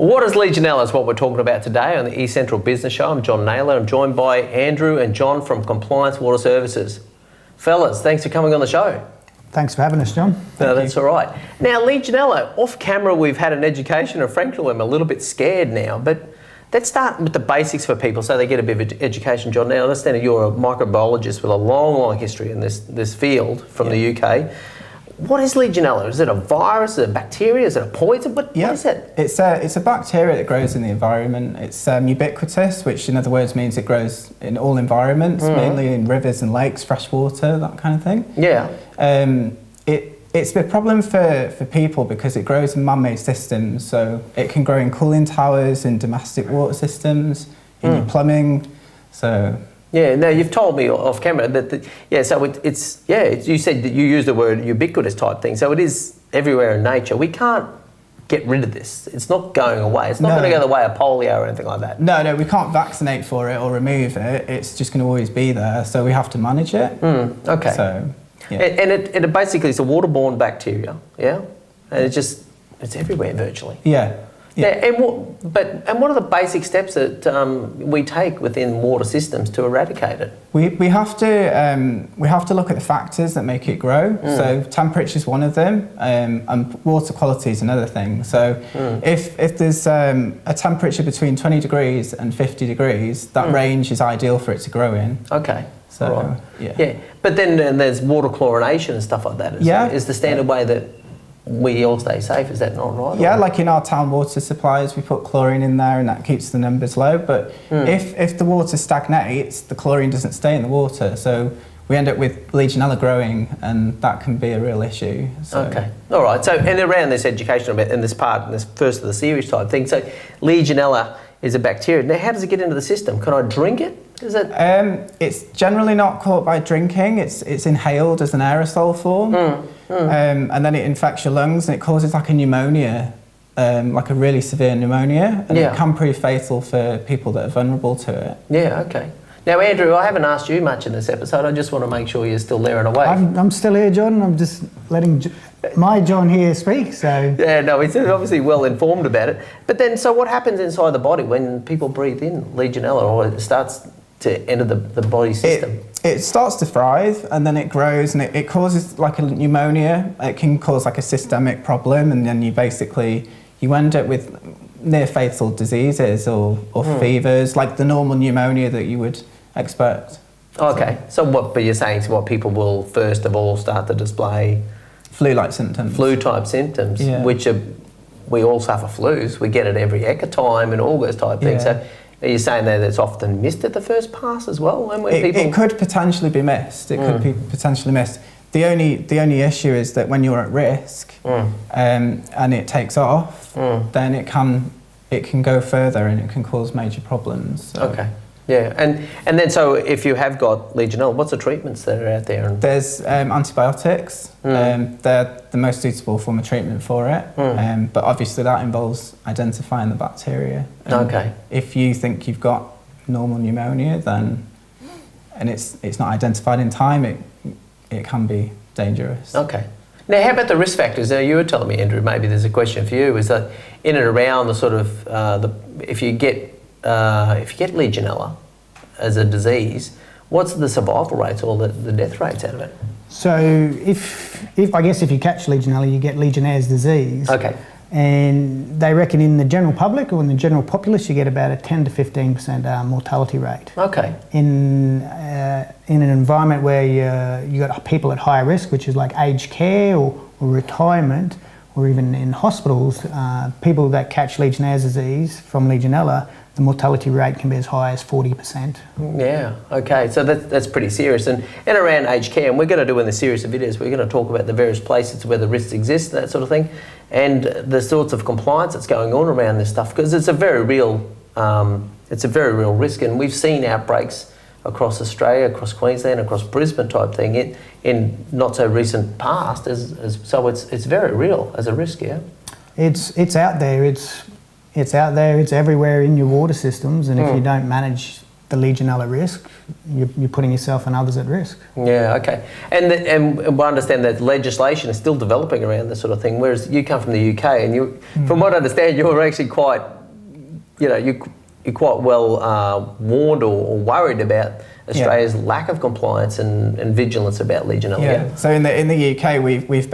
What is Legionella is what we're talking about today on the East Central Business Show. I'm John Naylor. I'm joined by Andrew and John from Compliance Water Services. Fellas, thanks for coming on the show. Thanks for having us, John. No, that's all right. Now, Legionella, off camera we've had an education, and frankly I'm a little bit scared now, but let's start with the basics for people so they get a bit of education. John, now I understand that you're a microbiologist with a long history in this field from the UK. What is Legionella? Is it a virus? Is it a bacteria? Is it a poison? What is it? It's a bacteria that grows in the environment. It's ubiquitous, which in other words means it grows in all environments, mainly in rivers and lakes, fresh water, that kind of thing. Yeah. It's a problem for people because it grows in man-made systems. So it can grow in cooling towers, in domestic water systems, in your plumbing. So. Yeah, now you've told me off camera that, you said that you used the word ubiquitous type thing, so it is everywhere in nature. We can't get rid of this. It's not going away. It's not going to go the way of polio or anything like that. No, we can't vaccinate for it or remove it. It's just going to always be there, so we have to manage it. Okay. So, yeah. And it basically is a waterborne bacteria, yeah? And it's everywhere virtually. Yeah. And what are the basic steps that we take within water systems to eradicate it? We have to look at the factors that make it grow. So temperature is one of them, and water quality is another thing. So if there's a temperature between 20 degrees and 50 degrees, that range is ideal for it to grow in. Okay. So right. Yeah. But then there's water chlorination and stuff like that. Is the standard way that we all stay safe, is that not right? Yeah, like in our town water supplies, we put chlorine in there and that keeps the numbers low. But if the water stagnates, the chlorine doesn't stay in the water. So we end up with Legionella growing, and that can be a real issue. So. Okay, all right. So, and around this education, in this first of the series type thing, so Legionella is a bacteria. Now, how does it get into the system? Can I drink it? Is it? It's generally not caught by drinking. It's inhaled as an aerosol form. And then it infects your lungs and it causes like a pneumonia, like a really severe pneumonia, and it can prove fatal for people that are vulnerable to it. Yeah, okay. Now, Andrew, I haven't asked you much in this episode. I just want to make sure you're still there and awake. I'm still here, John. I'm just letting my John here speak, so... Yeah, no, he's obviously well informed about it. But then, so what happens inside the body when people breathe in Legionella, or it starts to enter the body system? It starts to thrive and then it grows and it causes like a pneumonia. It can cause like a systemic problem, and then you end up with near fatal diseases or fevers, like the normal pneumonia that you would expect. Okay, so but you're saying people will first of all start to display flu-like symptoms. Flu-type symptoms, which we all suffer flus. We get it every time in August type thing. So are you saying that it's often missed at the first pass as well? It could potentially be missed. It could be potentially missed. The only issue is that when you're at risk and it takes off, then it can go further and it can cause major problems. So. Okay. Yeah, and then so if you have got Legionella, what's the treatments that are out there? There's antibiotics. They're the most suitable form of treatment for it. But obviously that involves identifying the bacteria. Okay. If you think you've got normal pneumonia, and it's not identified in time, it can be dangerous. Okay. Now, how about the risk factors? Now, you were telling me, Andrew, maybe there's a question for you. Is that in and around the sort of if you get Legionella as a disease, what's the survival rates or the death rates out of it? So if you catch Legionella, you get Legionnaires Disease. Okay. And they reckon in the general public or in the general populace, you get about a 10 to 15% mortality rate. Okay. In an environment where you got people at higher risk, which is like aged care or retirement, or even in hospitals, people that catch Legionnaires disease from Legionella, the mortality rate can be as high as 40%. Yeah, okay, so that's pretty serious. And around aged care, and we're going to do in the series of videos, we're going to talk about the various places where the risks exist, that sort of thing, and the sorts of compliance that's going on around this stuff, because it's a very real risk, and we've seen outbreaks across Australia, across Queensland, across Brisbane type thing in not so recent past, so it's very real as a risk, yeah? It's out there, it's everywhere in your water systems, and if you don't manage the Legionella risk, you're putting yourself and others at risk. Yeah, okay. And I understand that legislation is still developing around this sort of thing, whereas you come from the UK and you, from what I understand, you're actually quite, you're quite well warned or worried about Australia's lack of compliance and vigilance about Legionella. Yeah. So in the UK, we've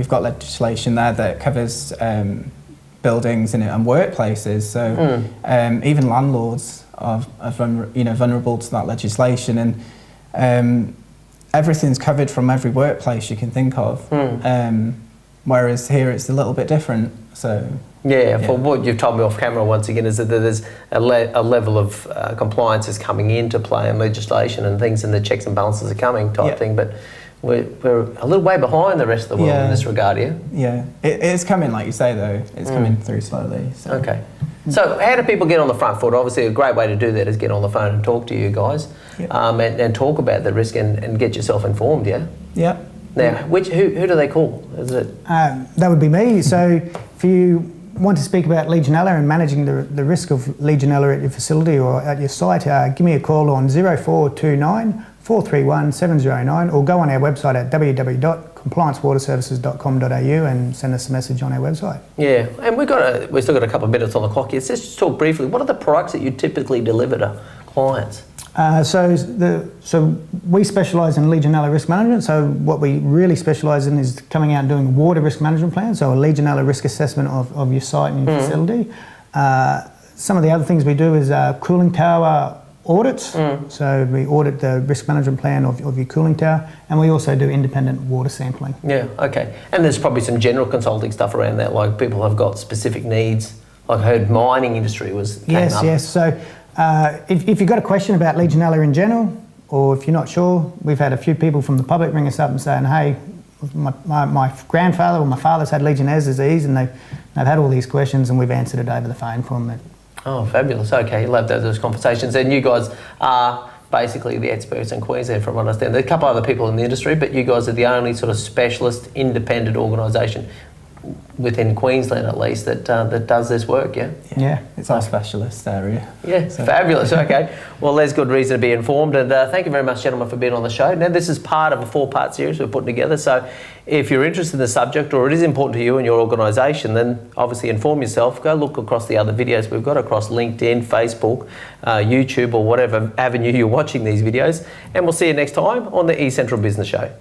got legislation there that covers buildings and workplaces. So even landlords are vulnerable to that legislation, and everything's covered from every workplace you can think of. Whereas here it's a little bit different. So for what you've told me off camera once again is that there's a level of compliance is coming into play and legislation and things, and the checks and balances are coming type thing. But we're a little way behind the rest of the world in this regard here. Yeah, it's coming, like you say, though. It's coming through slowly. So. Okay. So how do people get on the front foot? Obviously, a great way to do that is get on the phone and talk to you guys and talk about the risk and get yourself informed, Yeah. Now, who do they call? Is it? That would be me. So if you want to speak about Legionella and managing the risk of Legionella at your facility or at your site, give me a call on 0429 431 709 or go on our website at www.compliancewaterservices.com.au and send us a message on our website. Yeah, and we've still got a couple of minutes on the clock here. So let's just talk briefly. What are the products that you typically deliver to clients? So we specialise in Legionella risk management. So what we really specialise in is coming out and doing water risk management plans, so a Legionella risk assessment of your site and your facility. Some of the other things we do is cooling tower audits. So we audit the risk management plan of your cooling tower, and we also do independent water sampling. Yeah, okay. And there's probably some general consulting stuff around that, like people have got specific needs. Like I heard mining industry came up. Yes. So if you've got a question about Legionella in general, or if you're not sure, we've had a few people from the public ring us up and saying, hey, my grandfather or my father's had Legionnaires disease, and they've had all these questions, and we've answered it over the phone for them. Oh, fabulous. Okay, you love those conversations. And you guys are basically the experts in Queensland, from what I understand. There's a couple other people in the industry, but you guys are the only sort of specialist independent organisation within Queensland, at least, that does this work, Yeah, it's our specialist area. Yeah, so. Fabulous. Okay. Well, there's good reason to be informed, and thank you very much, gentlemen, for being on the show. Now, this is part of a 4-part series we're putting together, so if you're interested in the subject or it is important to you and your organisation, then obviously inform yourself. Go look across the other videos we've got across LinkedIn, Facebook, YouTube, or whatever avenue you're watching these videos, and we'll see you next time on the eCentral Business Show.